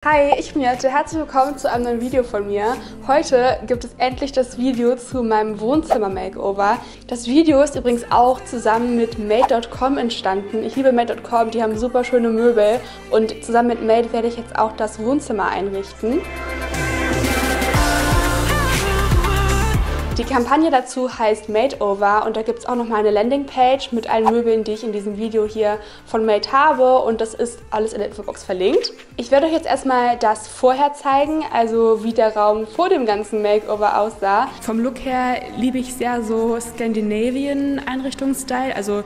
Hi, ich bin Jette. Herzlich willkommen zu einem neuen Video von mir. Heute gibt es endlich das Video zu meinem Wohnzimmer-Makeover. Das Video ist übrigens auch zusammen mit Made.com entstanden. Ich liebe Made.com, die haben super schöne Möbel und zusammen mit Made werde ich jetzt auch das Wohnzimmer einrichten. Die Kampagne dazu heißt Madeover und da gibt es auch nochmal eine Landingpage mit allen Möbeln, die ich in diesem Video hier von Made habe, und das ist alles in der Infobox verlinkt. Ich werde euch jetzt erstmal das vorher zeigen, also wie der Raum vor dem ganzen Makeover aussah. Vom Look her liebe ich sehr so Scandinavian-Einrichtungsstyle, also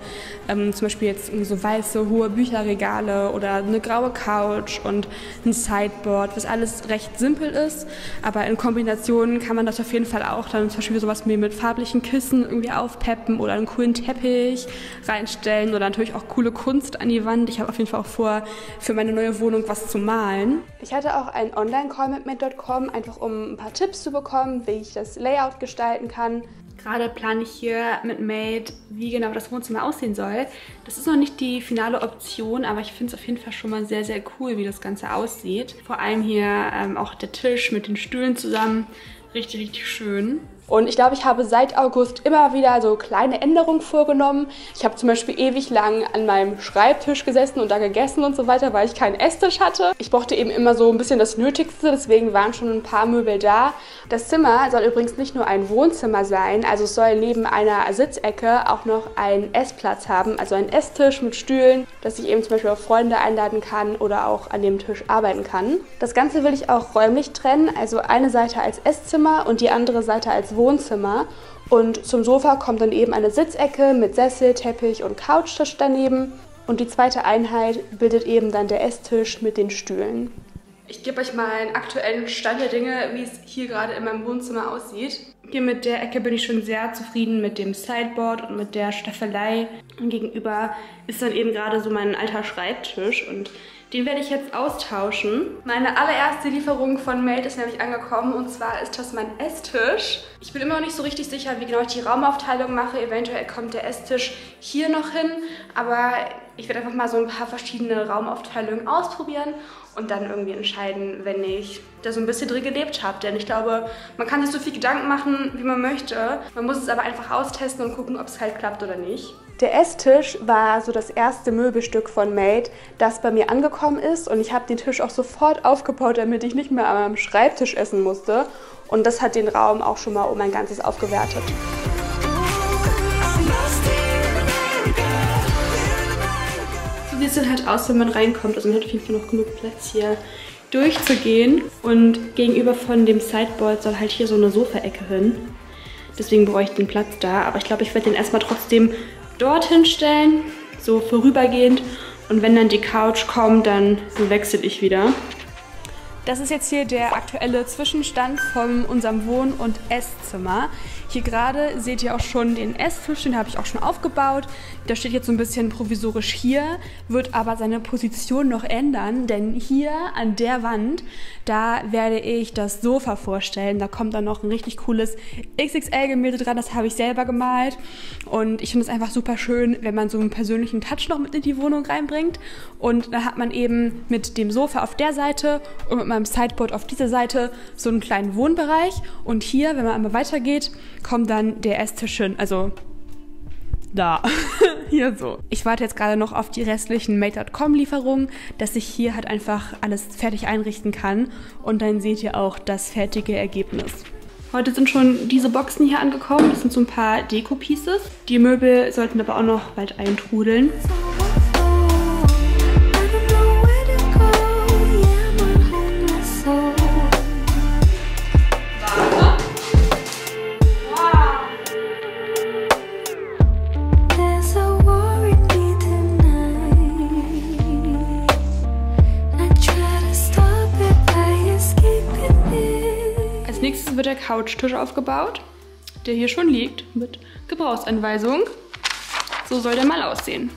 zum Beispiel jetzt so weiße, hohe Bücherregale oder eine graue Couch und ein Sideboard, was alles recht simpel ist, aber in Kombination kann man das auf jeden Fall auch dann zum Beispiel sowas wie mit farblichen Kissen irgendwie aufpeppen oder einen coolen Teppich reinstellen oder natürlich auch coole Kunst an die Wand. Ich habe auf jeden Fall auch vor, für meine neue Wohnung was zu malen. Ich hatte auch einen Online-Call mit Made.com, einfach um ein paar Tipps zu bekommen, wie ich das Layout gestalten kann. Gerade plane ich hier mit Made, wie genau das Wohnzimmer aussehen soll. Das ist noch nicht die finale Option, aber ich finde es auf jeden Fall schon mal sehr, sehr cool, wie das Ganze aussieht. Vor allem hier auch der Tisch mit den Stühlen zusammen. Richtig, richtig schön. Und ich glaube, ich habe seit August immer wieder so kleine Änderungen vorgenommen. Ich habe zum Beispiel ewig lang an meinem Schreibtisch gesessen und da gegessen und so weiter, weil ich keinen Esstisch hatte. Ich brauchte eben immer so ein bisschen das Nötigste, deswegen waren schon ein paar Möbel da. Das Zimmer soll übrigens nicht nur ein Wohnzimmer sein, also es soll neben einer Sitzecke auch noch einen Essplatz haben, also einen Esstisch mit Stühlen, dass ich eben zum Beispiel auch Freunde einladen kann oder auch an dem Tisch arbeiten kann. Das Ganze will ich auch räumlich trennen, also eine Seite als Esszimmer und die andere Seite als Wohnzimmer, und zum Sofa kommt dann eben eine Sitzecke mit Sessel, Teppich und Couchtisch daneben, und die zweite Einheit bildet eben dann der Esstisch mit den Stühlen. Ich gebe euch mal einen aktuellen Stand der Dinge, wie es hier gerade in meinem Wohnzimmer aussieht. Hier mit der Ecke bin ich schon sehr zufrieden mit dem Sideboard und mit der Staffelei. Und gegenüber ist dann eben gerade so mein alter Schreibtisch und den werde ich jetzt austauschen. Meine allererste Lieferung von Made ist nämlich angekommen, und zwar ist das mein Esstisch. Ich bin immer noch nicht so richtig sicher, wie genau ich die Raumaufteilung mache. Eventuell kommt der Esstisch hier noch hin, aber ich werde einfach mal so ein paar verschiedene Raumaufteilungen ausprobieren und dann irgendwie entscheiden, wenn ich da so ein bisschen drin gelebt habe. Denn ich glaube, man kann sich so viel Gedanken machen, wie man möchte. Man muss es aber einfach austesten und gucken, ob es halt klappt oder nicht. Der Esstisch war so das erste Möbelstück von Made, das bei mir angekommen ist, und ich habe den Tisch auch sofort aufgebaut, damit ich nicht mehr an meinem Schreibtisch essen musste, und das hat den Raum auch schon mal um ein Ganzes aufgewertet. So sieht es dann halt aus, wenn man reinkommt. Also man hat auf jeden Fall noch genug Platz hier durchzugehen, und gegenüber von dem Sideboard soll halt hier so eine Sofaecke hin. Deswegen brauche ich den Platz da, aber ich glaube, ich werde den erstmal trotzdem dorthin stellen, so vorübergehend, und wenn dann die Couch kommt, dann wechsle ich wieder. Das ist jetzt hier der aktuelle Zwischenstand von unserem Wohn- und Esszimmer. Hier gerade seht ihr auch schon den Esstisch, den habe ich auch schon aufgebaut. Der steht jetzt so ein bisschen provisorisch hier, wird aber seine Position noch ändern, denn hier an der Wand, da werde ich das Sofa vorstellen. Da kommt dann noch ein richtig cooles XXL-Gemälde dran, das habe ich selber gemalt. Und ich finde es einfach super schön, wenn man so einen persönlichen Touch noch mit in die Wohnung reinbringt. Und da hat man eben mit dem Sofa auf der Seite und mit meinem Sideboard auf dieser Seite so einen kleinen Wohnbereich. Und hier, wenn man einmal weitergeht, kommt dann der Esstisch hin, also da, hier so. Ich warte jetzt gerade noch auf die restlichen Made.com Lieferungen, dass ich hier halt einfach alles fertig einrichten kann, und dann seht ihr auch das fertige Ergebnis. Heute sind schon diese Boxen hier angekommen, das sind so ein paar Deko-Pieces. Die Möbel sollten aber auch noch bald eintrudeln. Als nächstes wird der Couchtisch aufgebaut, der hier schon liegt, mit Gebrauchsanweisung. So soll der mal aussehen.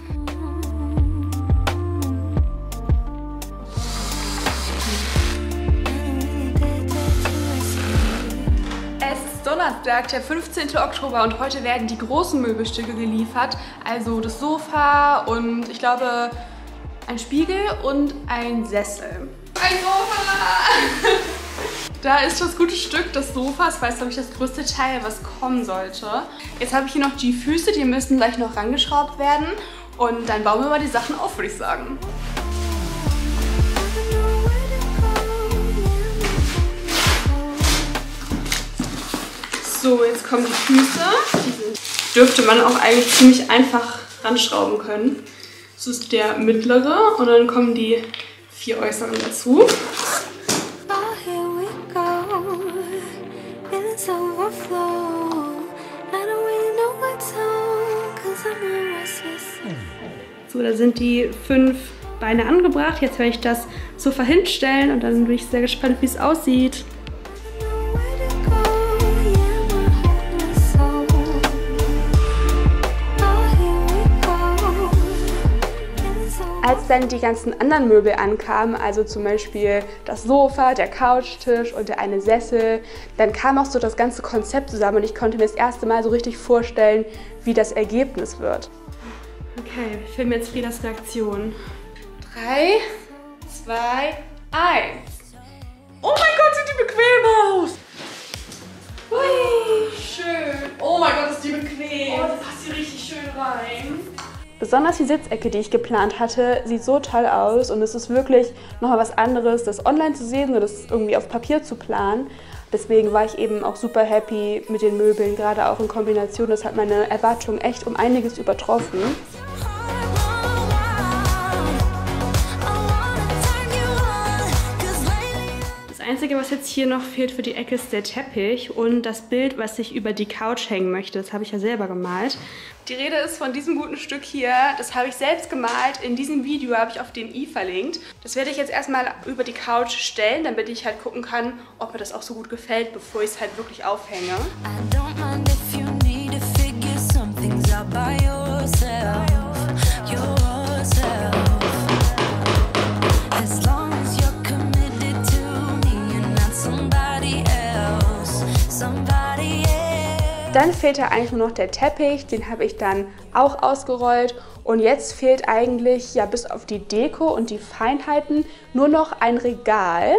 Es ist Donnerstag, der 15. Oktober, und heute werden die großen Möbelstücke geliefert. Also das Sofa und ich glaube ein Spiegel und ein Sessel. Ein Sofa! Da ist das gute Stück des Sofas, weil es, glaube ich, das größte Teil, was kommen sollte. Jetzt habe ich hier noch die Füße, die müssen gleich noch rangeschraubt werden. Und dann bauen wir mal die Sachen auf, würde ich sagen. So, jetzt kommen die Füße. Die dürfte man auch eigentlich ziemlich einfach ranschrauben können. Das ist der mittlere und dann kommen die 4 äußeren dazu. So, da sind die 5 Beine angebracht. Jetzt werde ich das Sofa hinstellen und dann bin ich sehr gespannt, wie es aussieht. Als dann die ganzen anderen Möbel ankamen, also zum Beispiel das Sofa, der Couchtisch und der eine Sessel, dann kam auch so das ganze Konzept zusammen und ich konnte mir das erste Mal so richtig vorstellen, wie das Ergebnis wird. Okay, wir filmen jetzt Friedas Reaktion. 3, 2, 1. Oh mein Gott, sieht die bequem aus! Ui, schön. Oh mein Gott, ist die bequem. Oh, das passt hier richtig schön rein. Besonders die Sitzecke, die ich geplant hatte, sieht so toll aus und es ist wirklich nochmal was anderes, das online zu sehen oder das irgendwie auf Papier zu planen. Deswegen war ich eben auch super happy mit den Möbeln, gerade auch in Kombination. Das hat meine Erwartungen echt um einiges übertroffen. Das Einzige, was jetzt hier noch fehlt für die Ecke, ist der Teppich und das Bild, was ich über die Couch hängen möchte. Das habe ich ja selber gemalt. Die Rede ist von diesem guten Stück hier. Das habe ich selbst gemalt. In diesem Video habe ich auf den i verlinkt. Das werde ich jetzt erstmal über die Couch stellen, damit ich halt gucken kann, ob mir das auch so gut gefällt, bevor ich es halt wirklich aufhänge. Dann fehlt ja eigentlich nur noch der Teppich, den habe ich dann auch ausgerollt und jetzt fehlt eigentlich, ja bis auf die Deko und die Feinheiten, nur noch ein Regal.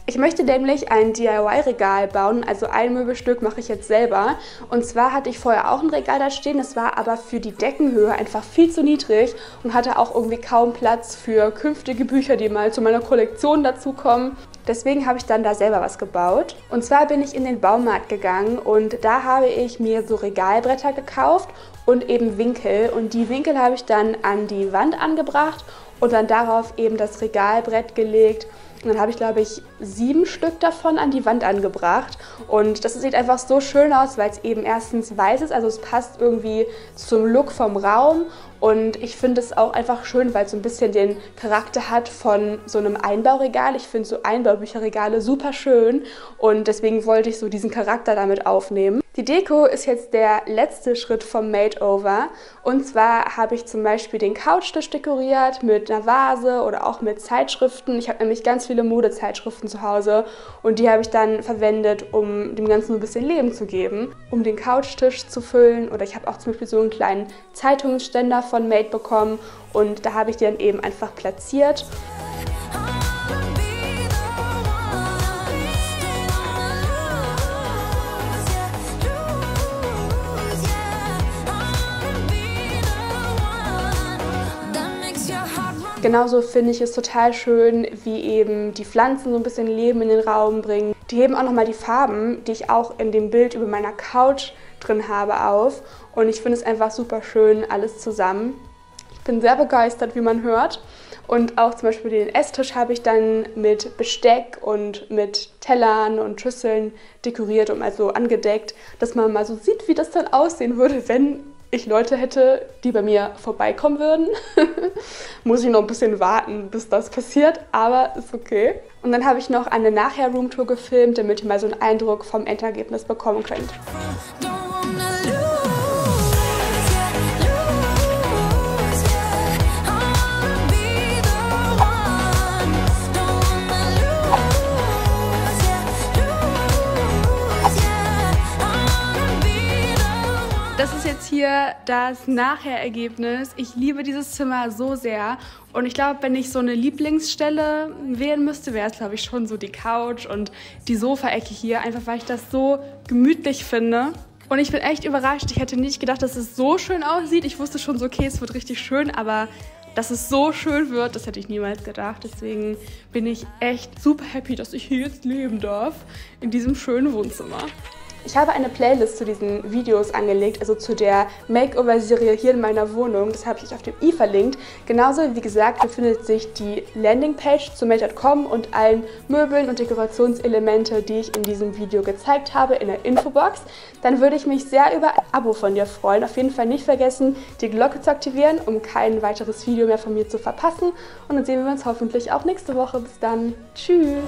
Ich möchte nämlich ein DIY-Regal bauen, also ein Möbelstück mache ich jetzt selber. Und zwar hatte ich vorher auch ein Regal da stehen, das war aber für die Deckenhöhe einfach viel zu niedrig und hatte auch irgendwie kaum Platz für künftige Bücher, die mal zu meiner Kollektion dazukommen. Deswegen habe ich dann da selber was gebaut. Und zwar bin ich in den Baumarkt gegangen und da habe ich mir so Regalbretter gekauft und eben Winkel. Und die Winkel habe ich dann an die Wand angebracht und dann darauf eben das Regalbrett gelegt. Und dann habe ich, glaube ich, 7 Stück davon an die Wand angebracht. Und das sieht einfach so schön aus, weil es eben erstens weiß ist, also es passt irgendwie zum Look vom Raum. Und ich finde es auch einfach schön, weil es so ein bisschen den Charakter hat von so einem Einbauregal. Ich finde so Einbaubücherregale super schön und deswegen wollte ich so diesen Charakter damit aufnehmen. Die Deko ist jetzt der letzte Schritt vom Makeover. Und zwar habe ich zum Beispiel den Couchtisch dekoriert mit einer Vase oder auch mit Zeitschriften. Ich habe nämlich ganz viele Modezeitschriften zu Hause und die habe ich dann verwendet, um dem Ganzen so ein bisschen Leben zu geben, um den Couchtisch zu füllen. Oder ich habe auch zum Beispiel so einen kleinen Zeitungsständer von Made bekommen und da habe ich die dann eben einfach platziert. Genauso finde ich es total schön, wie eben die Pflanzen so ein bisschen Leben in den Raum bringen. Die heben auch nochmal die Farben, die ich auch in dem Bild über meiner Couch drin habe, auf. Und ich finde es einfach super schön, alles zusammen. Ich bin sehr begeistert, wie man hört. Und auch zum Beispiel den Esstisch habe ich dann mit Besteck und mit Tellern und Schüsseln dekoriert und also angedeckt, dass man mal so sieht, wie das dann aussehen würde, wenn ich Leute hätte, die bei mir vorbeikommen würden. Muss ich noch ein bisschen warten, bis das passiert, aber ist okay. Und dann habe ich noch eine Nachher-Roomtour gefilmt, damit ihr mal so einen Eindruck vom Endergebnis bekommen könnt. Das ist jetzt hier das Nachher-Ergebnis. Ich liebe dieses Zimmer so sehr. Und ich glaube, wenn ich so eine Lieblingsstelle wählen müsste, wäre es, glaube ich, schon so die Couch und die Sofaecke hier. Einfach, weil ich das so gemütlich finde. Und ich bin echt überrascht. Ich hätte nicht gedacht, dass es so schön aussieht. Ich wusste schon so, okay, es wird richtig schön, aber dass es so schön wird, das hätte ich niemals gedacht. Deswegen bin ich echt super happy, dass ich hier jetzt leben darf, in diesem schönen Wohnzimmer. Ich habe eine Playlist zu diesen Videos angelegt, also zu der Makeover-Serie hier in meiner Wohnung. Das habe ich euch auf dem i verlinkt. Genauso, wie gesagt, befindet sich die Landingpage zu made.com und allen Möbeln und Dekorationselemente, die ich in diesem Video gezeigt habe, in der Infobox. Dann würde ich mich sehr über ein Abo von dir freuen. Auf jeden Fall nicht vergessen, die Glocke zu aktivieren, um kein weiteres Video mehr von mir zu verpassen. Und dann sehen wir uns hoffentlich auch nächste Woche. Bis dann. Tschüss!